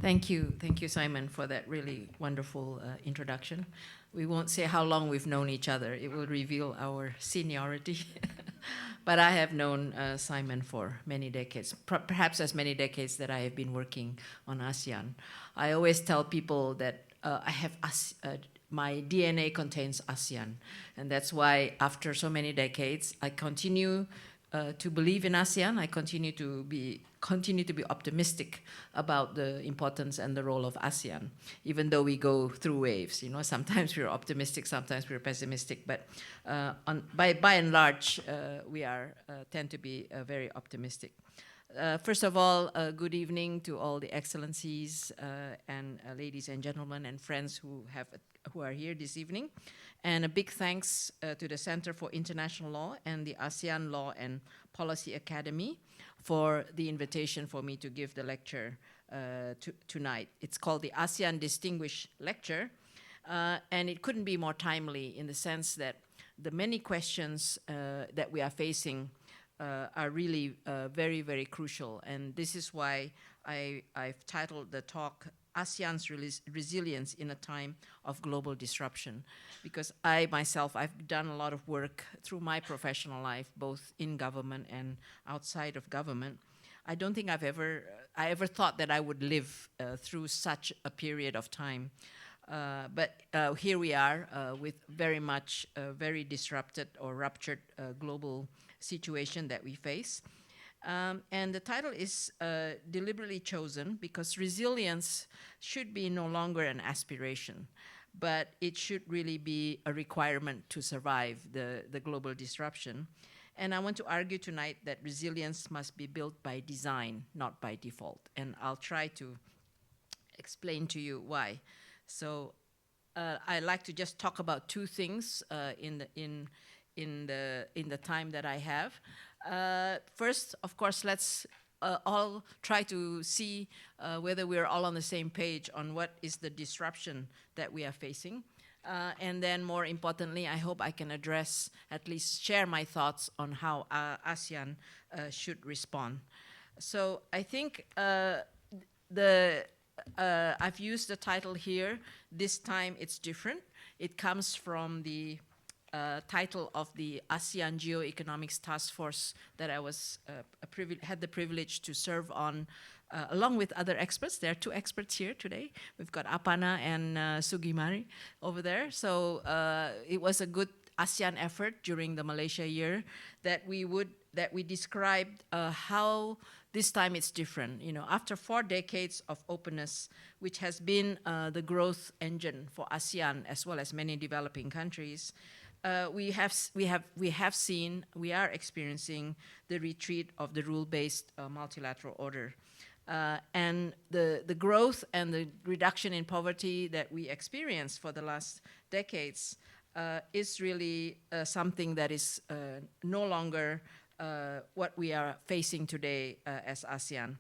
Thank you, Simon, for that really wonderful introduction. We won't say how long we've known each other. It will reveal our seniority. But I have known Simon for many decades, perhaps as many decades that I have been working on ASEAN. I always tell people that my DNA contains ASEAN, and that's why after so many decades, I continue to believe in ASEAN. I continue to be optimistic about the importance and the role of ASEAN, even though we go through waves. You know, sometimes we're optimistic, sometimes we're pessimistic, but by and large, we tend to be very optimistic. First of all, good evening to all the excellencies and ladies and gentlemen and friends who are here this evening. And a big thanks to the Center for International Law and the ASEAN Law and Policy Academy for the invitation for me to give the lecture tonight. It's called the ASEAN Distinguished Lecture, and it couldn't be more timely in the sense that the many questions that we are facing are really very, very crucial. And this is why I've titled the talk ASEAN's Resilience in a Time of Global Disruption, because I myself, I've done a lot of work through my professional life, both in government and outside of government. I don't think I ever thought that I would live through such a period of time. But here we are with very much very disrupted or ruptured global situation that we face. And the title is deliberately chosen because resilience should be no longer an aspiration, but it should really be a requirement to survive the global disruption. And I want to argue tonight that resilience must be built by design, not by default. And I'll try to explain to you why. So I like to just talk about two things in the time that I have. First, of course, let's all try to see whether we're all on the same page on what is the disruption that we are facing. And then more importantly, I hope I can address, at least share my thoughts on how ASEAN should respond. So I think I've used the title here. This time it's different. It comes from the title of the ASEAN Geoeconomics Task Force that I had the privilege to serve on, along with other experts. There are two experts here today. We've got Apana and Sugimari over there. So it was a good ASEAN effort during the Malaysia year that we described how this time it's different. You know, after 4 decades of openness, which has been the growth engine for ASEAN as well as many developing countries, we are experiencing the retreat of the rule-based multilateral order. And the growth and the reduction in poverty that we experienced for the last decades is really something that is no longer what we are facing today as ASEAN.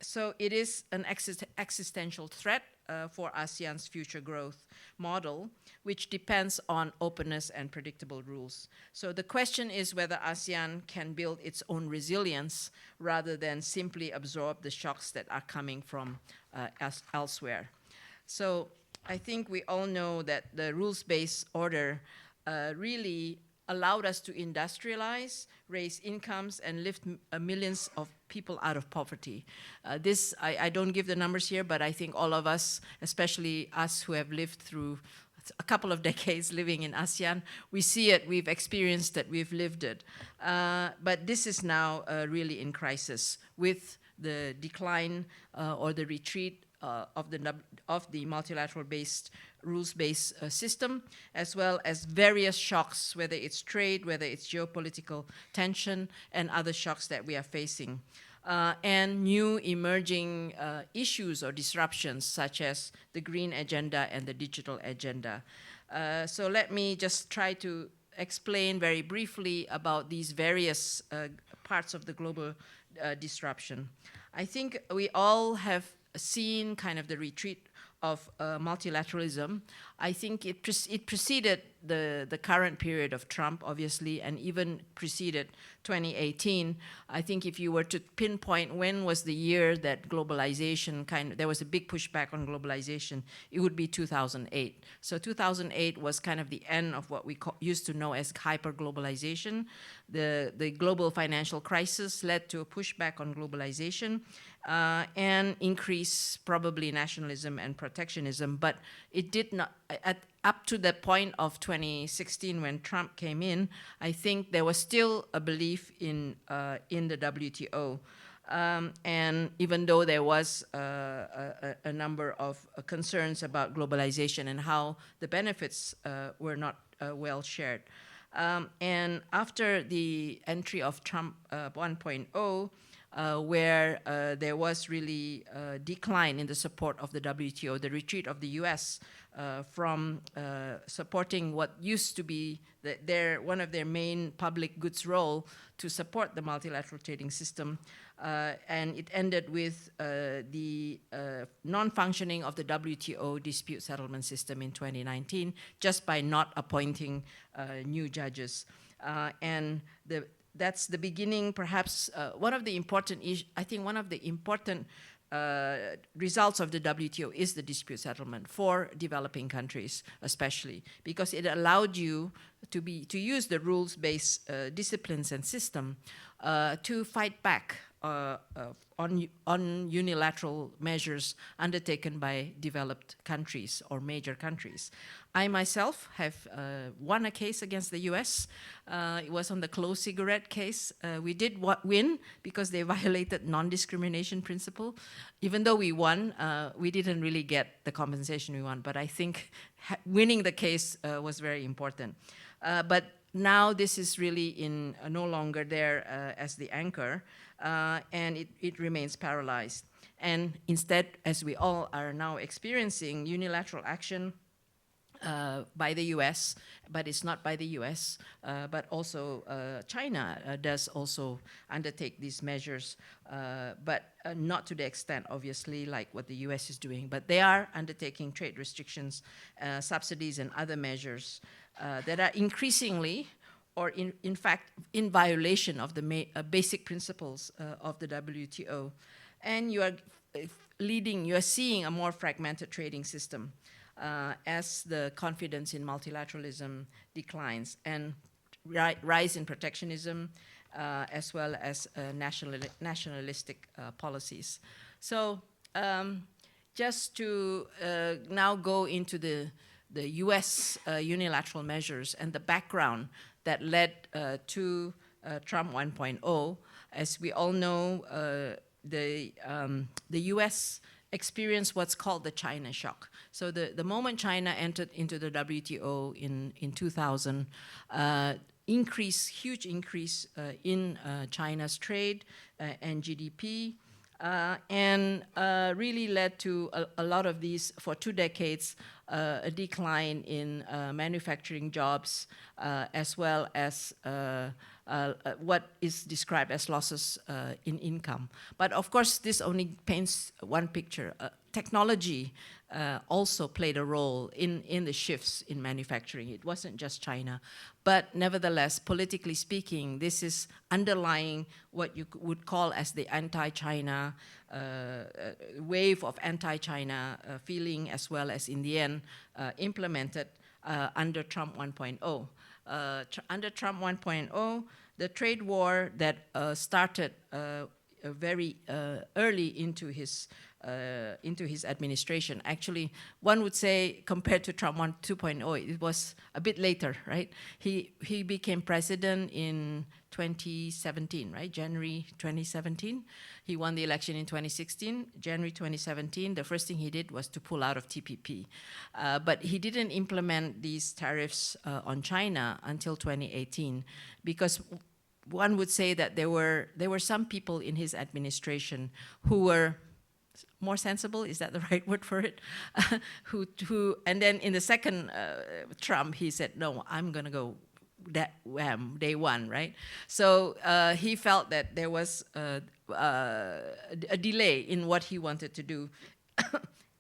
So it is an existential threat for ASEAN's future growth model, which depends on openness and predictable rules. So the question is whether ASEAN can build its own resilience rather than simply absorb the shocks that are coming from elsewhere. So I think we all know that the rules-based order really allowed us to industrialize, raise incomes, and lift millions of people out of poverty. I don't give the numbers here, but I think all of us, especially us who have lived through a couple of decades living in ASEAN, we see it, we've experienced it, we've lived it. But this is now really in crisis with the decline or the retreat of the multilateral-based, rules-based system, as well as various shocks, whether it's trade, whether it's geopolitical tension, and other shocks that we are facing. And new emerging issues or disruptions, such as the green agenda and the digital agenda. So let me just try to explain very briefly about these various parts of the global disruption. I think we all have seen kind of the retreat of multilateralism I think it preceded the current period of Trump, obviously, and even preceded 2018. I think if you were to pinpoint when was the year that globalization there was a big pushback on globalization, it would be 2008. So 2008 was kind of the end of what we used to know as hyper-globalization. The global financial crisis led to a pushback on globalization and increased probably nationalism and protectionism, but it did not, up to the point of 2016 when Trump came in, I think there was still a belief in the WTO. And even though there was a number of concerns about globalization and how the benefits were not well shared. And after the entry of Trump 1.0, where there was really a decline in the support of the WTO, the retreat of the US from supporting what used to be one of their main public goods role to support the multilateral trading system. And it ended with the non-functioning of the WTO dispute settlement system in 2019, just by not appointing new judges. And that's the beginning, perhaps, one of the important results of the WTO is the dispute settlement for developing countries, especially, because it allowed you to use the rules-based disciplines and system to fight back on unilateral measures undertaken by developed countries or major countries. I myself have won a case against the US. It was on the closed cigarette case. We did win because they violated non-discrimination principle. Even though we won, we didn't really get the compensation we want, but I think winning the case was very important. But now this is really no longer there as the anchor, and it remains paralyzed. And instead, as we all are now experiencing, unilateral action by the US, but it's not by the US, but also China does also undertake these measures, but not to the extent, obviously, like what the US is doing. But they are undertaking trade restrictions, subsidies, and other measures that are increasingly, or in fact, in violation of the basic principles of the WTO. And you are seeing a more fragmented trading system as the confidence in multilateralism declines, and rise in protectionism, as well as nationalistic policies. So just to now go into the US unilateral measures and the background that led to Trump 1.0. As we all know, the US experienced what's called the China shock. So the moment China entered into the WTO in 2000, huge increase in China's trade and GDP, and really led to a lot of these, for 2 decades, a decline in manufacturing jobs, as well as what is described as losses in income. But of course, this only paints one picture. Technology also played a role in the shifts in manufacturing. It wasn't just China. But nevertheless, politically speaking, this is underlying what you would call as the anti-China wave of anti-China feeling, as well as in the end implemented under Trump 1.0. Under Trump 1.0, the trade war that started very early into his administration. Actually, one would say, compared to Trump 2.0, it was a bit later, right? He became president in 2017, right? January 2017. He won the election in 2016. January 2017, the first thing he did was to pull out of TPP. But he didn't implement these tariffs on China until 2018, because one would say that there were some people in his administration who were more sensible, is that the right word for it? And then in the second Trump, he said, no, I'm gonna go day one, right? So he felt that there was a delay in what he wanted to do.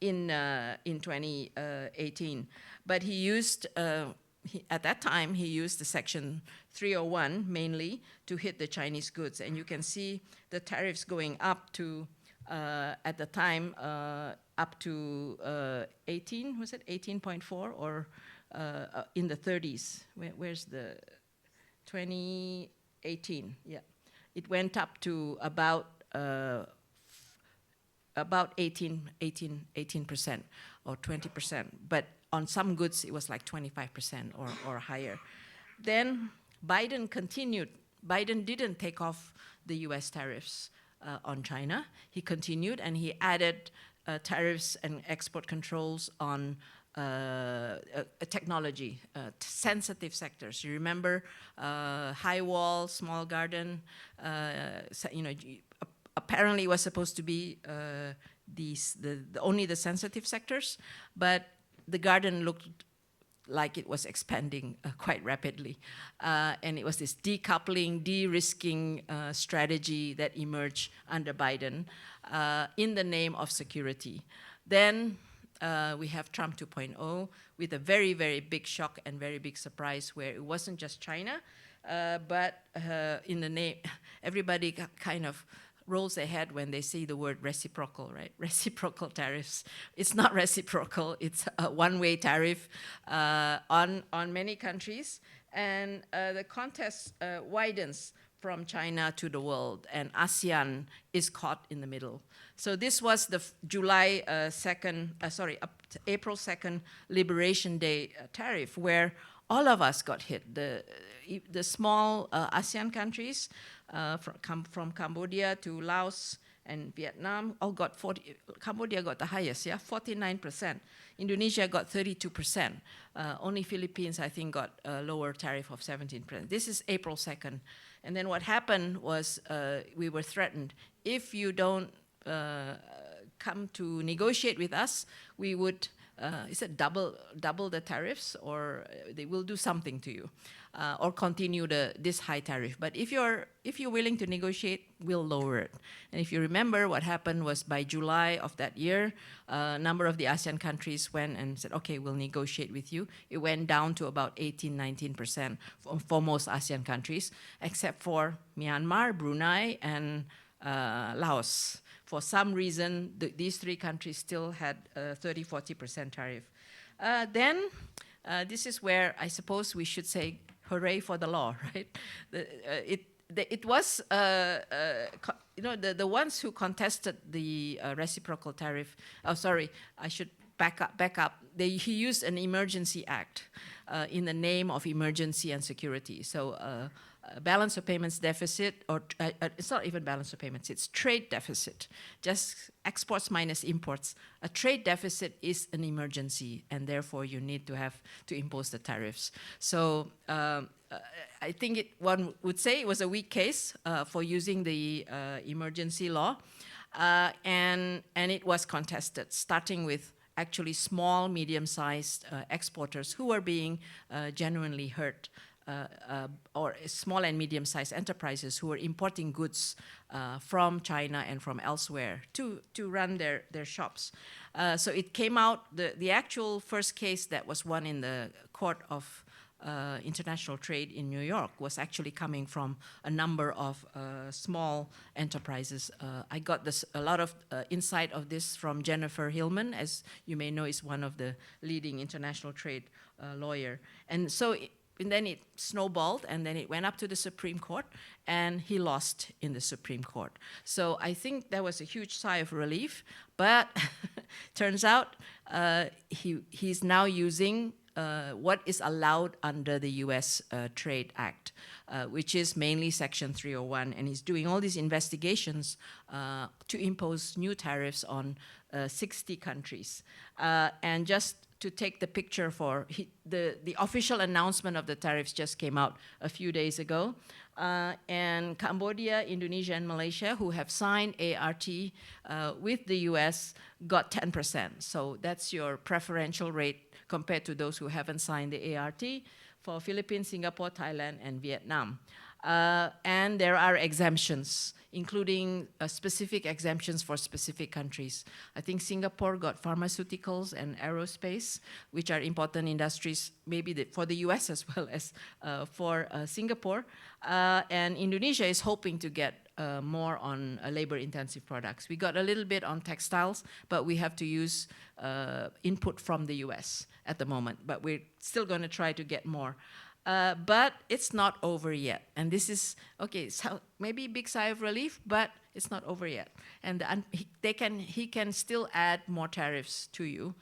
in 2018. But he used, at that time, he used the Section 301 mainly to hit the Chinese goods. And you can see the tariffs going up to, at the time, up to 18, was it 18.4 or in the 30s? Where's the 2018? Yeah, it went up to about 18% or 20%, but on some goods it was like 25% or higher. Then Biden continued. Biden didn't take off the US tariffs on China. He continued and he added tariffs and export controls on technology, sensitive sectors. You remember high wall, small garden, apparently it was supposed to be only the sensitive sectors, but the garden looked like it was expanding quite rapidly. And it was this decoupling, de-risking strategy that emerged under Biden in the name of security. Then we have Trump 2.0 with a very, very big shock and very big surprise where it wasn't just China, but in the name, everybody kind of rolls their head when they see the word reciprocal, right? Reciprocal tariffs. It's not reciprocal, it's a one-way tariff on many countries. And the contest widens from China to the world, and ASEAN is caught in the middle. So this was the April 2nd Liberation Day tariff, where all of us got hit. The small ASEAN countries, from Cambodia to Laos and Vietnam, all got Cambodia got the highest, 49%. Indonesia got 32%. Only Philippines, I think, got a lower tariff of 17%. This is April 2nd. And then what happened was we were threatened. If you don't come to negotiate with us, we would double the tariffs, or they will do something to you, or continue this high tariff. But if you're willing to negotiate, we'll lower it. And if you remember, what happened was by July of that year, a number of the ASEAN countries went and said, okay, we'll negotiate with you. It went down to about 18-19% for most ASEAN countries, except for Myanmar, Brunei, and Laos. For some reason, these three countries still had a 30-40% tariff. Then, this is where I suppose we should say, hooray for the law, right? It was, the ones who contested the reciprocal tariff, oh, sorry, I should back up. He used an emergency act in the name of emergency and security. So balance of payments deficit, or it's not even balance of payments, it's trade deficit, just exports minus imports. A trade deficit is an emergency, and therefore you need to impose the tariffs. So I think one would say it was a weak case for using the emergency law, and it was contested, starting with actually small, medium-sized exporters who were being genuinely hurt. Or small and medium-sized enterprises who were importing goods from China and from elsewhere to run their shops. So it came out, the actual first case that was won in the Court of International Trade in New York was actually coming from a number of small enterprises. I got a lot of insight of this from Jennifer Hillman, as you may know, is one of the leading international trade lawyer. And so and then it snowballed, and then it went up to the Supreme Court, and he lost in the Supreme Court. So I think that was a huge sigh of relief, but turns out he's now using what is allowed under the US Trade Act, which is mainly Section 301, and he's doing all these investigations to impose new tariffs on 60 countries. And just to take the picture for the official announcement of the tariffs just came out a few days ago. And Cambodia, Indonesia, and Malaysia, who have signed ART with the US, got 10%. So that's your preferential rate compared to those who haven't signed the ART for Philippines, Singapore, Thailand, and Vietnam. And there are exemptions, including specific exemptions for specific countries. I think Singapore got pharmaceuticals and aerospace, which are important industries, maybe for the US as well as for Singapore. And Indonesia is hoping to get more on labor-intensive products. We got a little bit on textiles, but we have to use input from the US at the moment. But we're still going to try to get more. But it's not over yet. And this is, okay, so maybe a big sigh of relief, but it's not over yet. And he can still add more tariffs to you,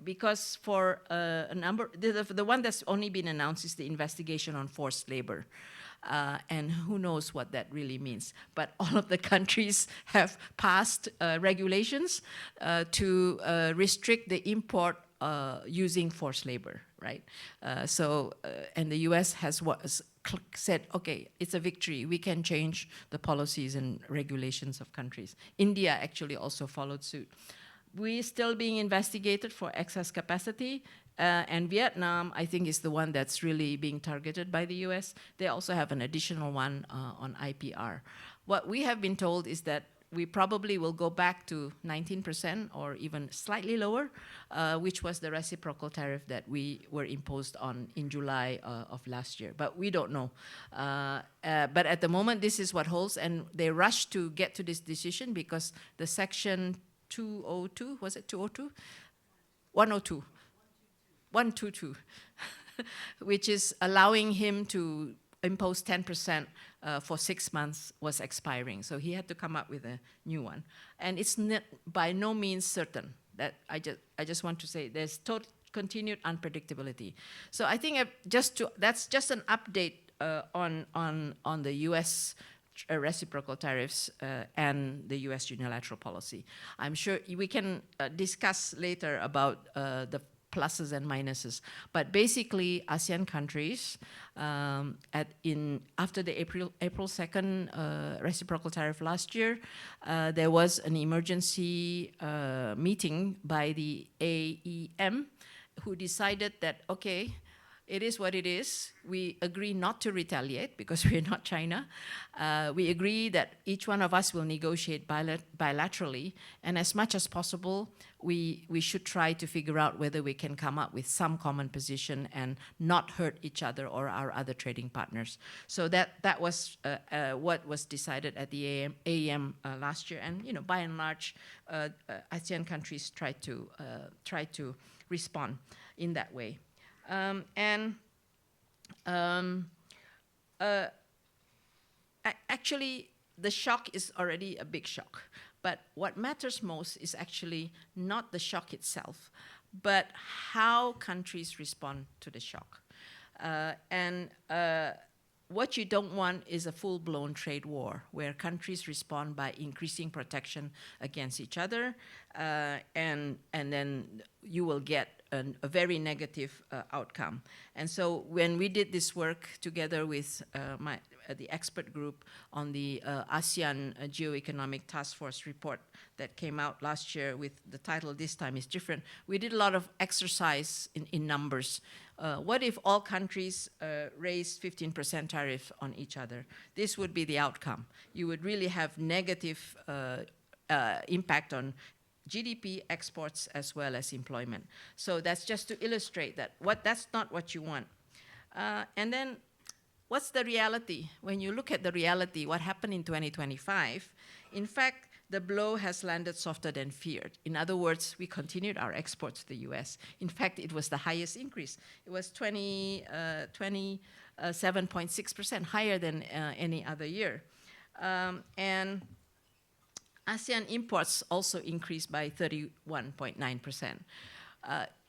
because for a number, the one that's only been announced is the investigation on forced labor. And who knows what that really means. But all of the countries have passed regulations to restrict the import using forced labor, right? And the US has said, okay, it's a victory. We can change the policies and regulations of countries. India actually also followed suit. We're still being investigated for excess capacity. And Vietnam, I think, is the one that's really being targeted by the US. They also have an additional one on IPR. What we have been told is that we probably will go back to 19% or even slightly lower, which was the reciprocal tariff that we were imposed on in July of last year. But we don't know. But at the moment, this is what holds. And they rushed to get to this decision because the section 202, was it 202? 102. 122, which is allowing him to impose 10% for 6 months, was expiring. So he had to come up with a new one. And it's by no means certain. That I just want to say there's continued unpredictability. So I think that's just an update on the US reciprocal tariffs and the US unilateral policy. I'm sure we can discuss later about the pluses and minuses. But basically, ASEAN countries, after the April 2nd reciprocal tariff last year, there was an emergency meeting by the AEM, who decided that, okay, it is what it is. We agree not to retaliate because we're not China. We agree that each one of us will negotiate bilaterally, and as much as possible, we should try to figure out whether we can come up with some common position and not hurt each other or our other trading partners. So that was what was decided at the AEM last year, and by and large, ASEAN countries tried to respond in that way. Actually, the shock is already a big shock. But what matters most is actually not the shock itself, but how countries respond to the shock. What you don't want is a full-blown trade war where countries respond by increasing protection against each other, and then you will get a very negative outcome. And so when we did this work together with the expert group on the ASEAN Geoeconomic Task Force report that came out last year, with the title this time is different, we did a lot of exercise in numbers. What if all countries raised 15% tariff on each other? This would be the outcome. You would really have negative impact on GDP, exports, as well as employment. So that's just to illustrate that that's not what you want. And then what's the reality? When you look at the reality, what happened in 2025, in fact, the blow has landed softer than feared. In other words, we continued our exports to the US. In fact, it was the highest increase. It was 27.6%, higher than any other year. And ASEAN imports also increased by 31.9%.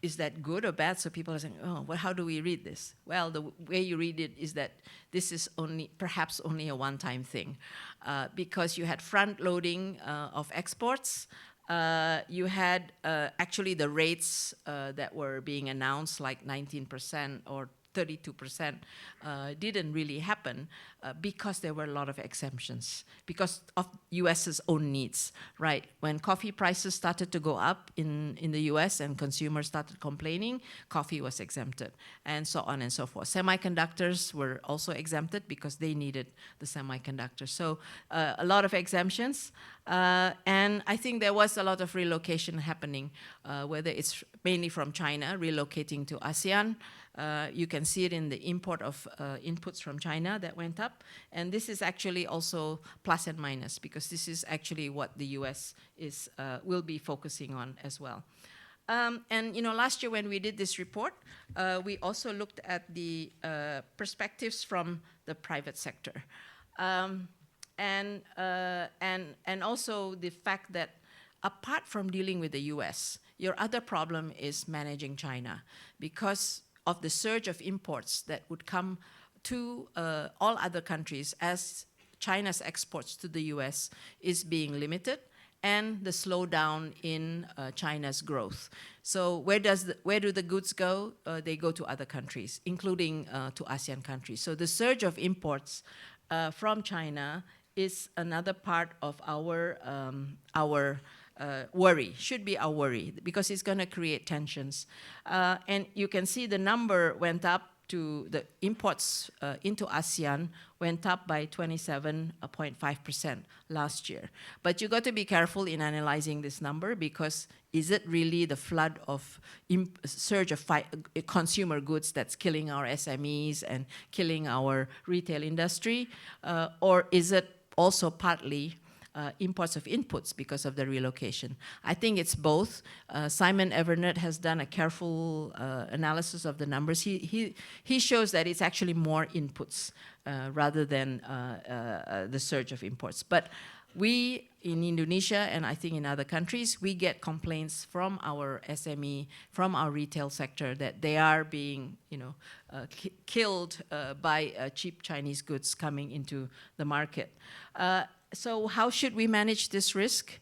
Is that good or bad? So people are saying, oh, well, how do we read this? Well, the way you read it is that this is perhaps only a one-time thing, because you had front-loading of exports. You had actually the rates that were being announced, like 19% or 32%, didn't really happen because there were a lot of exemptions, because of US's own needs, right? When coffee prices started to go up in the US and consumers started complaining, coffee was exempted, and so on and so forth. Semiconductors were also exempted because they needed the semiconductors. So a lot of exemptions, and I think there was a lot of relocation happening, whether it's mainly from China, relocating to ASEAN. You can see it in the import of inputs from China that went up. And this is actually also plus and minus, because this is actually what the US will be focusing on as well. And last year when we did this report, we also looked at the perspectives from the private sector. And also the fact that apart from dealing with the US, your other problem is managing China, because of the surge of imports that would come to all other countries as China's exports to the US is being limited, and the slowdown in China's growth. So where do the goods go? They go to other countries, including to ASEAN countries. So the surge of imports from China is another part of our worry, should be our worry, because it's going to create tensions. And you can see the number went up to the imports into ASEAN went up by 27.5% last year. But you got to be careful in analyzing this number, because is it really the flood of surge of consumer goods that's killing our SMEs and killing our retail industry? Or is it also partly imports of inputs because of the relocation? I think it's both. Simon Evernett has done a careful analysis of the numbers. He shows that it's actually more inputs rather than the surge of imports. But we in Indonesia, and I think in other countries, we get complaints from our SME, from our retail sector, that they are being killed by cheap Chinese goods coming into the market. So how should we manage this risk?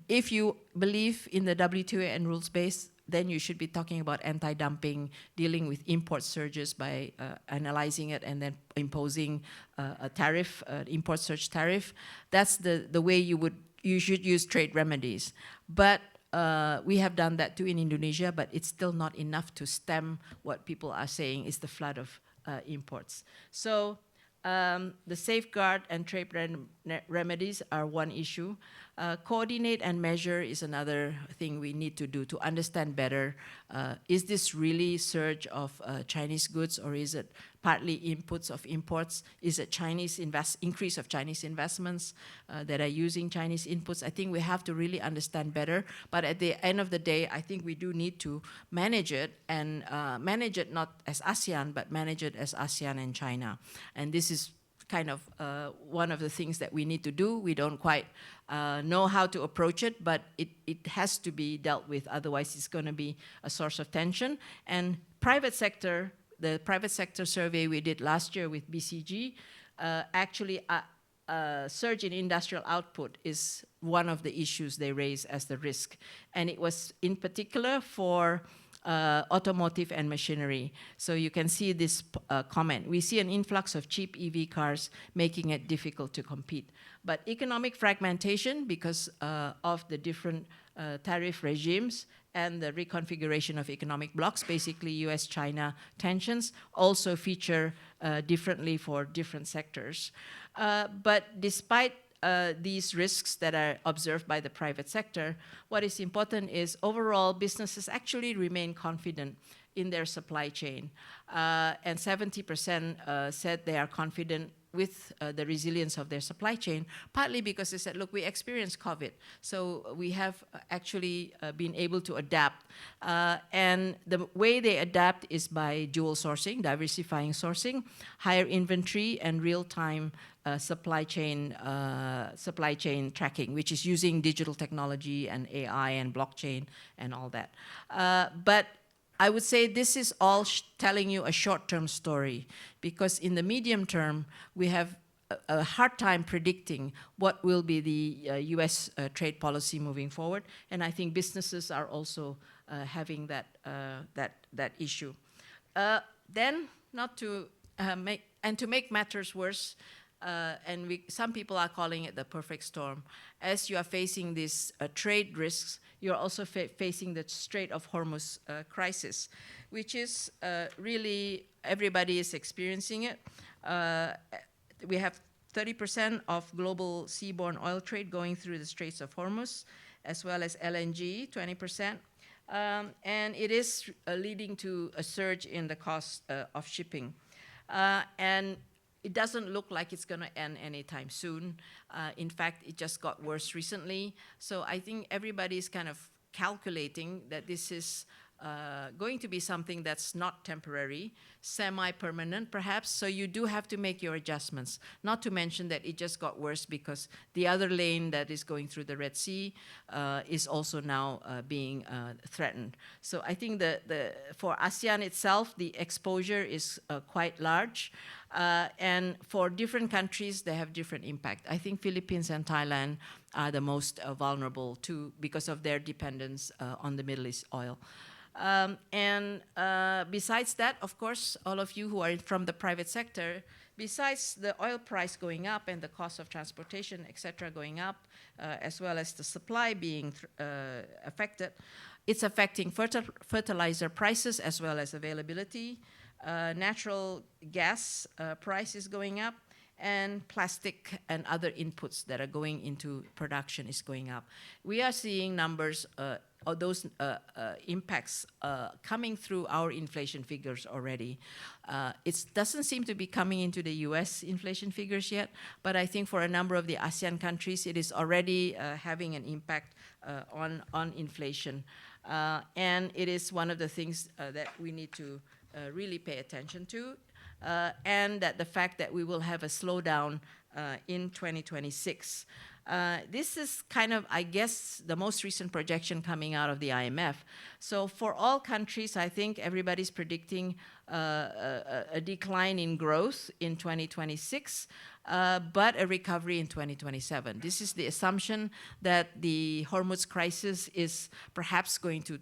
If you believe in the WTO and rules base, then you should be talking about anti-dumping, dealing with import surges by analyzing it and then imposing a tariff, import surge tariff. That's the way you should use trade remedies. But we have done that too in Indonesia, but it's still not enough to stem what people are saying is the flood of imports. So the safeguard and trade remedies are one issue. Coordinate and measure is another thing we need to do to understand better. Is this really surge of Chinese goods, or is it partly inputs of imports? Is it increase of Chinese investments that are using Chinese inputs? I think we have to really understand better. But at the end of the day, I think we do need to manage it, and manage it not as ASEAN, but manage it as ASEAN and China. And this is kind of one of the things that we need to do. We don't quite know how to approach it, but it has to be dealt with. Otherwise, it's going to be a source of tension. And private sector, the private sector survey we did last year with BCG, actually a surge in industrial output is one of the issues they raise as the risk. And it was in particular for automotive and machinery. So you can see this comment. We see an influx of cheap EV cars, making it difficult to compete. But economic fragmentation, because of the different tariff regimes and the reconfiguration of economic blocs, basically US-China tensions, also feature differently for different sectors. But despite these risks that are observed by the private sector, what is important is overall businesses actually remain confident in their supply chain. And 70% said they are confident with the resilience of their supply chain, partly because they said, look, we experienced COVID, so we have actually been able to adapt. And the way they adapt is by dual sourcing, diversifying sourcing, higher inventory, and real-time supply chain tracking, which is using digital technology and AI and blockchain and all that. But I would say this is all telling you a short-term story, because in the medium term, we have a hard time predicting what will be the US trade policy moving forward. And I think businesses are also having that issue. Then, not to make matters worse, some people are calling it the perfect storm. As you are facing these trade risks, you're also facing the Strait of Hormuz crisis, which is really, everybody is experiencing it. We have 30% of global seaborne oil trade going through the Straits of Hormuz, as well as LNG, 20%. And it is leading to a surge in the cost of shipping. And it doesn't look like it's going to end anytime soon. In fact, it just got worse recently. So I think everybody's kind of calculating that this is going to be something that's not temporary, semi-permanent perhaps, so you do have to make your adjustments. Not to mention that it just got worse because the other lane that is going through the Red Sea is also now being threatened. So I think for ASEAN itself, the exposure is quite large. And for different countries, they have different impact. I think Philippines and Thailand are the most vulnerable too because of their dependence on the Middle East oil. Besides that, of course, all of you who are from the private sector, besides the oil price going up and the cost of transportation, et cetera, going up, as well as the supply being affected, it's affecting fertilizer prices as well as availability. Natural gas price is going up, and plastic and other inputs that are going into production is going up. We are seeing numbers of those impacts coming through our inflation figures already. It doesn't seem to be coming into the US inflation figures yet, but I think for a number of the ASEAN countries, it is already having an impact on inflation. And it is one of the things that we need to really pay attention to. And that the fact that we will have a slowdown in 2026. This is kind of, I guess, the most recent projection coming out of the IMF. So for all countries, I think everybody's predicting a decline in growth in 2026, but a recovery in 2027. This is the assumption that the Hormuz crisis is perhaps going to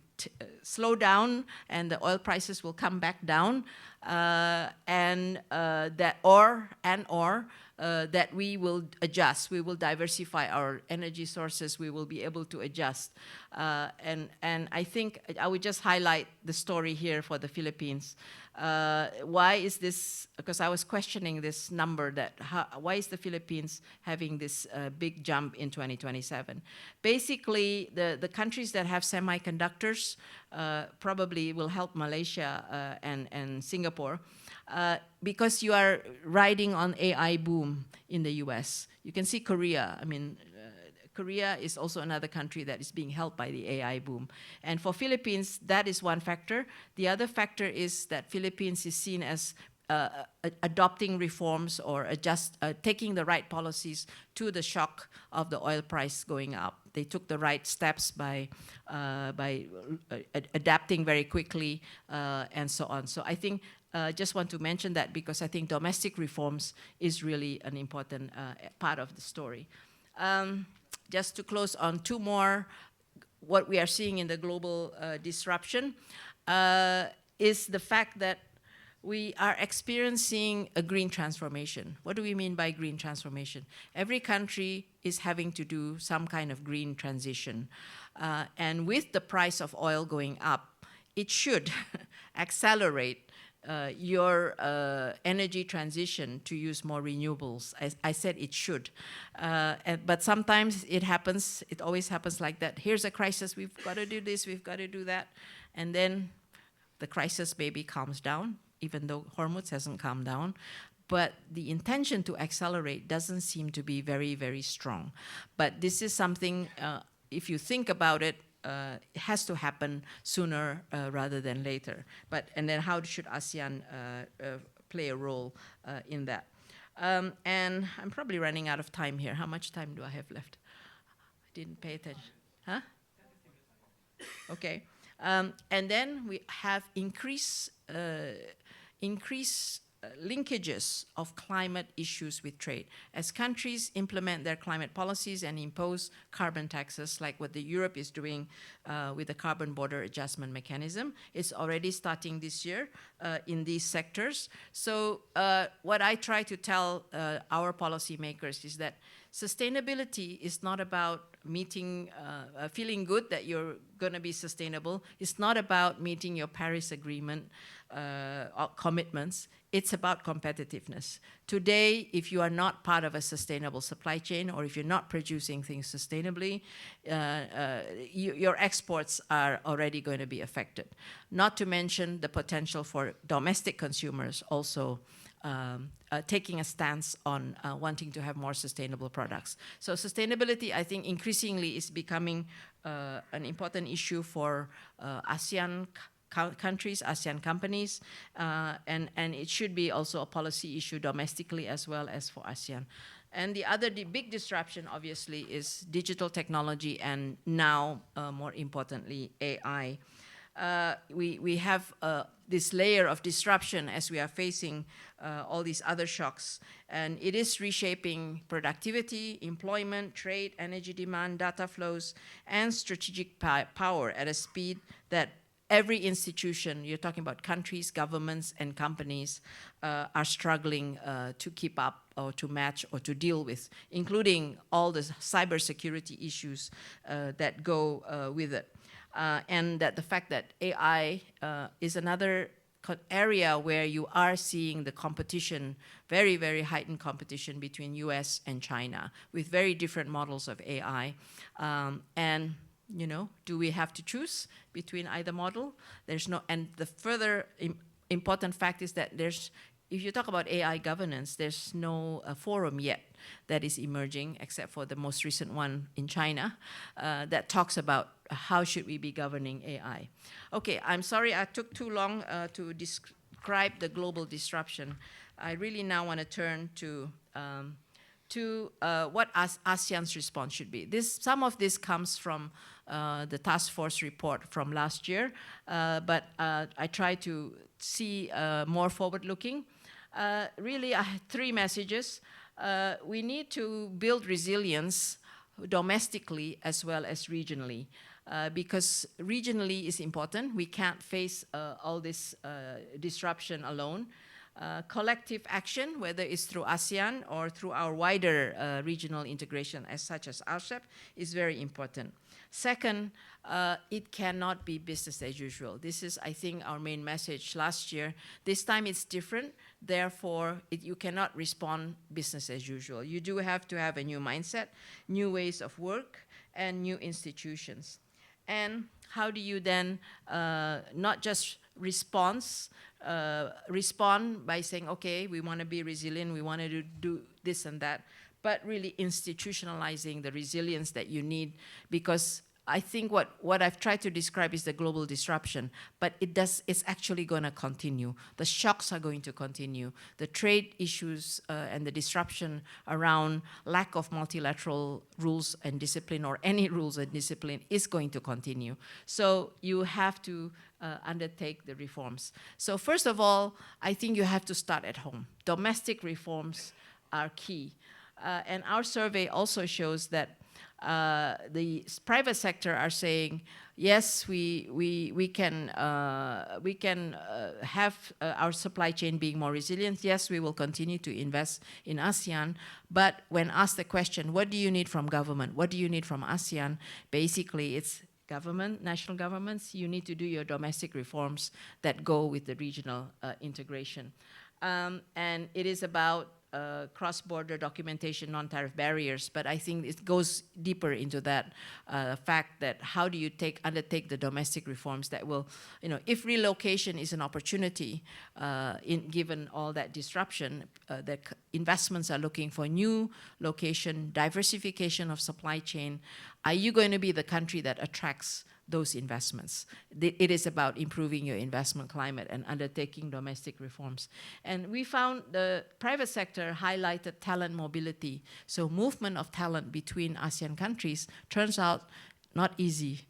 slow down and the oil prices will come back down, and that we will adjust, we will diversify our energy sources, we will be able to adjust. And I think I would just highlight the story here for the Philippines. Why is this, because I was questioning this number, why is the Philippines having this big jump in 2027? Basically, the countries that have semiconductors probably will help Malaysia and Singapore. Because you are riding on AI boom in the US. You can see Korea. I mean, Korea is also another country that is being helped by the AI boom. And for Philippines, that is one factor. The other factor is that Philippines is seen as adopting reforms or taking the right policies to the shock of the oil price going up. They took the right steps by adapting very quickly and so on. So I think just want to mention that because I think domestic reforms is really an important part of the story. Just to close on two more, what we are seeing in the global disruption is the fact that we are experiencing a green transformation. What do we mean by green transformation? Every country is having to do some kind of green transition. And with the price of oil going up, it should accelerate your energy transition to use more renewables. I said it should. But sometimes it happens, it always happens like that. Here's a crisis, we've got to do this, we've got to do that. And then the crisis maybe calms down, even though Hormuz hasn't calmed down. But the intention to accelerate doesn't seem to be very, very strong. But this is something, if you think about it, it has to happen sooner rather than later. And then how should ASEAN play a role in that? And I'm probably running out of time here. How much time do I have left? I didn't pay attention. Huh? Okay. And then we have increased linkages of climate issues with trade. As countries implement their climate policies and impose carbon taxes, like what Europe is doing with the carbon border adjustment mechanism, it's already starting this year in these sectors. So what I try to tell our policymakers is that sustainability is not about meeting, feeling good that you're going to be sustainable. It's not about meeting your Paris Agreement commitments. It's about competitiveness. Today, if you are not part of a sustainable supply chain, or if you're not producing things sustainably, your exports are already going to be affected. Not to mention the potential for domestic consumers also taking a stance on wanting to have more sustainable products. So sustainability, I think, increasingly is becoming an important issue for ASEAN countries, ASEAN companies, and it should be also a policy issue domestically as well as for ASEAN. And the other big disruption, obviously, is digital technology and now, more importantly, AI. We have this layer of disruption as we are facing all these other shocks. And it is reshaping productivity, employment, trade, energy demand, data flows, and strategic power at a speed that every institution, you're talking about countries, governments, and companies, are struggling to keep up or to match or to deal with, including all the cybersecurity issues that go with it. And that the fact that AI is another area where you are seeing the competition, very, very heightened competition between US and China with very different models of AI. And, you know, do we have to choose between either model? There's no, and the further important fact is that there's, if you talk about AI governance, there's no forum yet that is emerging, except for the most recent one in China, that talks about how should we be governing AI. Okay, I'm sorry I took too long to describe the global disruption. I really now want to turn to what ASEAN's response should be. Some of this comes from the task force report from last year, but I try to see more forward-looking. Really, I had 3 messages. We need to build resilience domestically as well as regionally, because regionally is important. We can't face all this disruption alone. Collective action, whether it's through ASEAN or through our wider regional integration such as RCEP, is very important. Second, it cannot be business as usual. This is, I think, our main message last year. This time it's different. Therefore, you cannot respond business as usual. You do have to have a new mindset, new ways of work, and new institutions. And how do you then not just respond by saying, okay, we want to be resilient, we want to do this and that, but really institutionalizing the resilience that you need, because I think what I've tried to describe is the global disruption, but it's actually going to continue. The shocks are going to continue. The trade issues and the disruption around lack of multilateral rules and discipline, or any rules and discipline, is going to continue. So you have to undertake the reforms. So first of all, I think you have to start at home. Domestic reforms are key. And our survey also shows that the private sector are saying, yes, we can have our supply chain being more resilient. Yes, we will continue to invest in ASEAN. But when asked the question, what do you need from government? What do you need from ASEAN? Basically, it's government, national governments, you need to do your domestic reforms that go with the regional integration. And it is about cross-border documentation, non-tariff barriers, but I think it goes deeper into that fact that how do you undertake the domestic reforms that will, if relocation is an opportunity, given all that disruption, the investments are looking for new location, diversification of supply chain. Are you going to be the country that attracts those investments? It is about improving your investment climate and undertaking domestic reforms. And we found the private sector highlighted talent mobility. So movement of talent between ASEAN countries turns out not easy.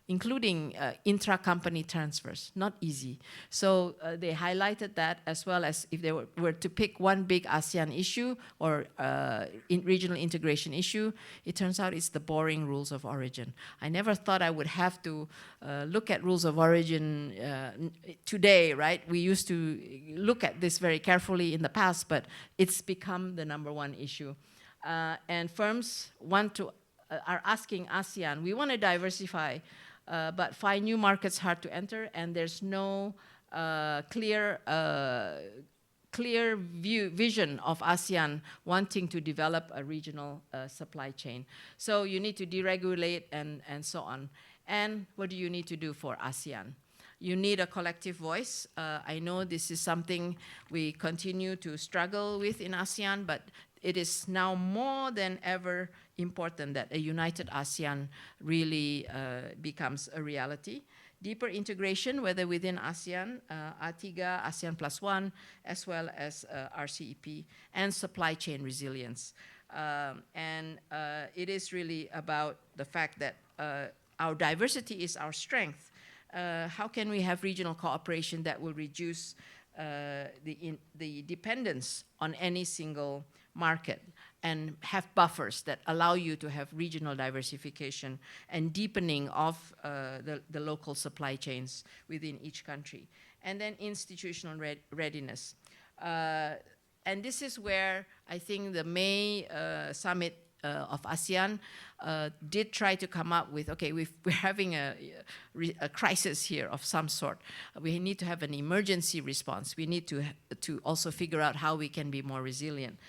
including intra-company transfers. Not easy. So they highlighted that, as well as if they were to pick one big ASEAN issue or regional integration issue, it turns out it's the boring rules of origin. I never thought I would have to look at rules of origin today, right? We used to look at this very carefully in the past, but it's become the #1 issue. And firms are asking ASEAN, we want to diversify, but find new markets hard to enter, and there's no clear vision of ASEAN wanting to develop a regional supply chain. So you need to deregulate and so on. And what do you need to do for ASEAN? You need a collective voice. I know this is something we continue to struggle with in ASEAN, but it is now more than ever important that a united ASEAN really becomes a reality. Deeper integration, whether within ASEAN, ATIGA, ASEAN +1, as well as RCEP, and supply chain resilience. It is really about the fact that our diversity is our strength. How can we have regional cooperation that will reduce the dependence on any single market and have buffers that allow you to have regional diversification and deepening of the local supply chains within each country? And then institutional readiness. And this is where I think the May summit of ASEAN did try to come up with, okay, we're having a crisis here of some sort. We need to have an emergency response. We need to also figure out how we can be more resilient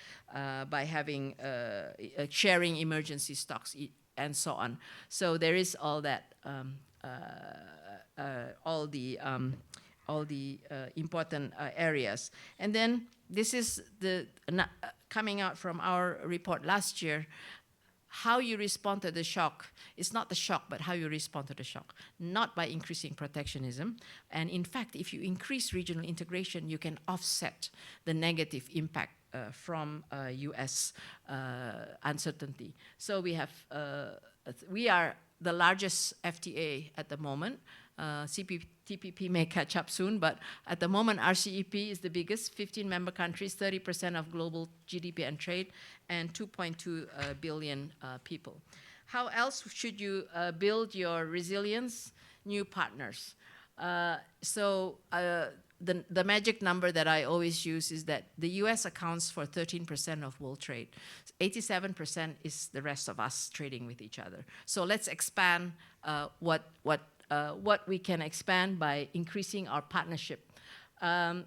by having sharing emergency stocks and so on. So there is all that, all the important areas. And then this is coming out from our report last year. How you respond to the shock. It's not the shock, but how you respond to the shock. Not by increasing protectionism. And in fact, if you increase regional integration, you can offset the negative impact from US uncertainty. So we are the largest FTA at the moment. TPP may catch up soon, but at the moment, RCEP is the biggest, 15 member countries, 30% of global GDP and trade, and 2.2 billion people. How else should you build your resilience? New partners. The magic number that I always use is that the US accounts for 13% of world trade. 87% is the rest of us trading with each other. So let's expand what we can expand by increasing our partnership. All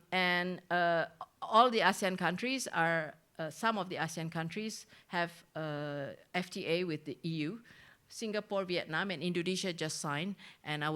the ASEAN countries are, some of the ASEAN countries have FTA with the EU. Singapore, Vietnam, and Indonesia just signed, and I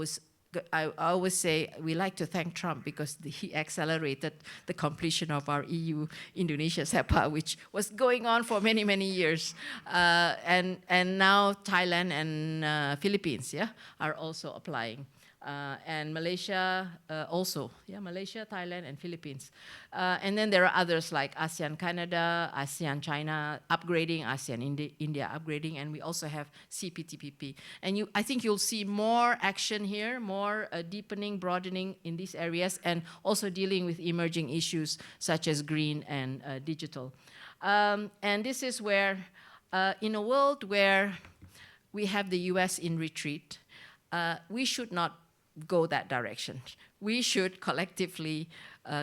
always say we like to thank Trump because he accelerated the completion of our EU-Indonesia SEPA, which was going on for many, many years. And now Thailand and Philippines, are also applying. And Malaysia also, Malaysia, Thailand, and Philippines. And then there are others like ASEAN Canada, ASEAN China upgrading, ASEAN India upgrading, and we also have CPTPP. And I think you'll see more action here, more deepening, broadening in these areas, and also dealing with emerging issues such as green and digital. And this is where, in a world where we have the US in retreat, we should not go that direction. We should collectively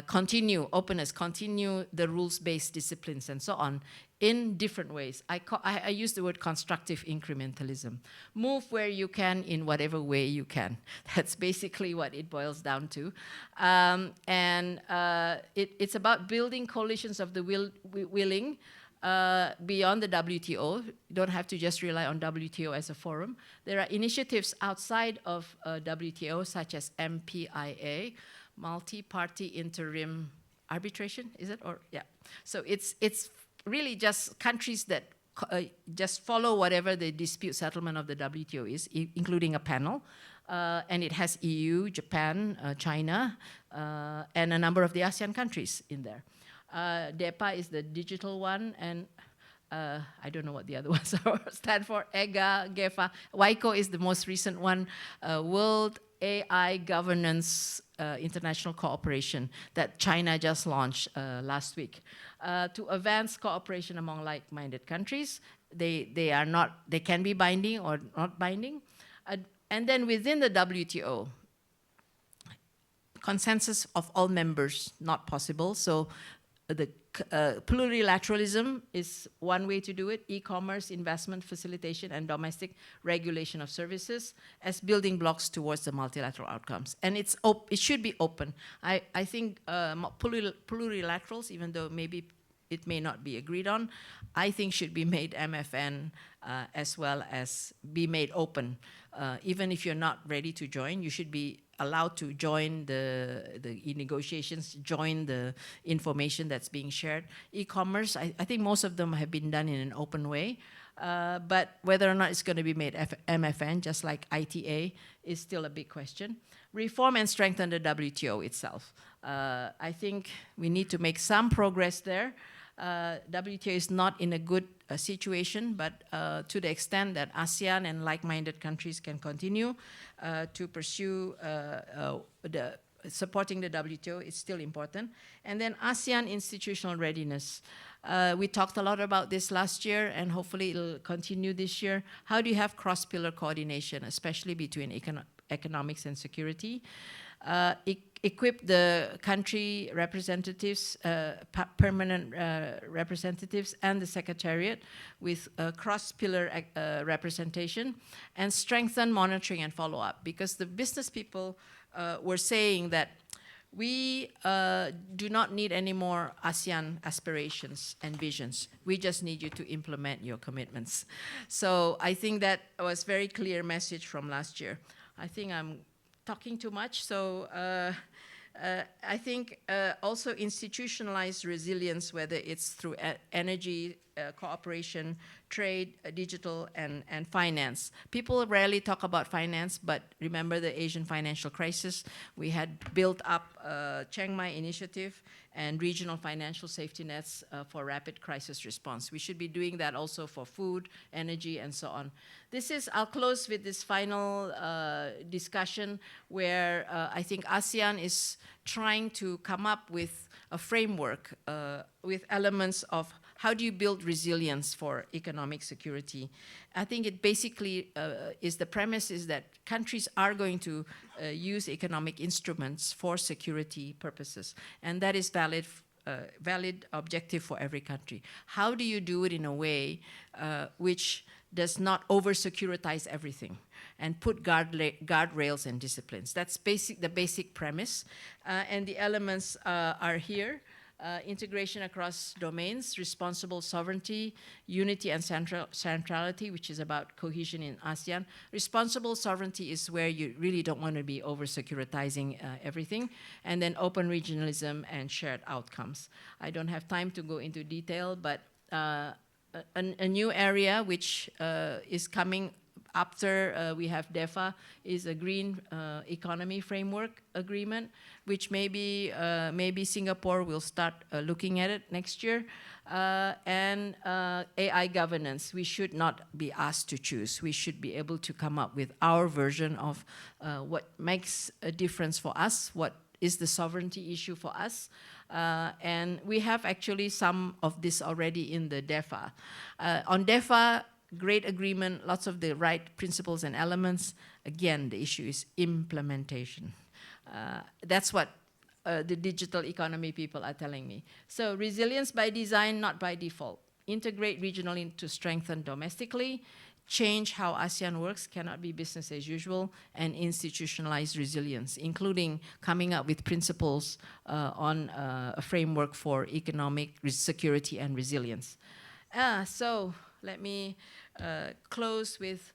continue openness, continue the rules-based disciplines and so on in different ways. I use the word constructive incrementalism. Move where you can in whatever way you can. That's basically what it boils down to. It's about building coalitions of the willing beyond the WTO. You don't have to just rely on WTO as a forum. There are initiatives outside of WTO, such as MPIA, multi-party interim arbitration, is it? Or yeah. So it's really just countries that just follow whatever the dispute settlement of the WTO is, including a panel. And it has EU, Japan, China, and a number of the ASEAN countries in there. DEPA is the digital one, and I don't know what the other ones stand for, EGA, GEFA. WICO is the most recent one, World AI Governance International Cooperation that China just launched last week. To advance cooperation among like-minded countries, they can be binding or not binding. And then within the WTO, consensus of all members, not possible. So the plurilateralism is one way to do it, e-commerce, investment facilitation, and domestic regulation of services as building blocks towards the multilateral outcomes. And it should be open. I think plurilaterals, even though maybe it may not be agreed on, I think should be made MFN as well as be made open. Even if you're not ready to join, you should be allowed to join the negotiations, join the information that's being shared. E-commerce, I think most of them have been done in an open way, but whether or not it's going to be made MFN, just like ITA, is still a big question. Reform and strengthen the WTO itself. I think we need to make some progress there. WTO is not in a good situation, but to the extent that ASEAN and like-minded countries can continue to pursue supporting the WTO, it's still important. And then ASEAN institutional readiness. We talked a lot about this last year, and hopefully it'll continue this year. How do you have cross-pillar coordination, especially between economics and security? Equip the country representatives, permanent representatives, and the secretariat with cross-pillar representation, and strengthen monitoring and follow-up, because the business people were saying that we do not need any more ASEAN aspirations and visions. We just need you to implement your commitments. So I think that was a very clear message from last year. I think I'm talking too much, so I think also institutionalized resilience, whether it's through energy, cooperation, trade, digital, and finance. People rarely talk about finance, but remember the Asian financial crisis. We had built up Chiang Mai Initiative and regional financial safety nets for rapid crisis response. We should be doing that also for food, energy, and so on. I'll close with this final discussion where I think ASEAN is trying to come up with a framework with elements of how do you build resilience for economic security. I think it basically the premise is that countries are going to use economic instruments for security purposes, and that is valid objective for every country. How do you do it in a way which does not over-securitize everything and put guardrails and disciplines? That's the basic premise. And the elements are here. Integration across domains, responsible sovereignty, unity and centrality, which is about cohesion in ASEAN. Responsible sovereignty is where you really don't want to be over-securitizing everything. And then open regionalism and shared outcomes. I don't have time to go into detail, but a new area which is coming after we have DEFA is a green economy framework agreement, which maybe Singapore will start looking at it next year. And AI governance, we should not be asked to choose. We should be able to come up with our version of what makes a difference for us, what is the sovereignty issue for us. And we have actually some of this already in the DEFA. On DEFA, great agreement, lots of the right principles and elements. Again, the issue is implementation. That's what the digital economy people are telling me. So resilience by design, not by default. Integrate regionally to strengthen domestically. Change how ASEAN works, cannot be business as usual, and institutionalize resilience, including coming up with principles on a framework for economic security and resilience. So let me close with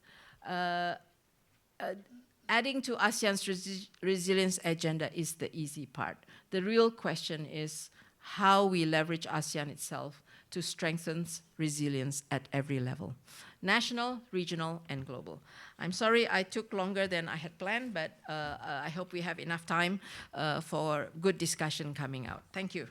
adding to ASEAN's resilience agenda is the easy part. The real question is how we leverage ASEAN itself to strengthen resilience at every level. National, regional, and global. I'm sorry I took longer than I had planned, but I hope we have enough time for good discussion coming out. Thank you.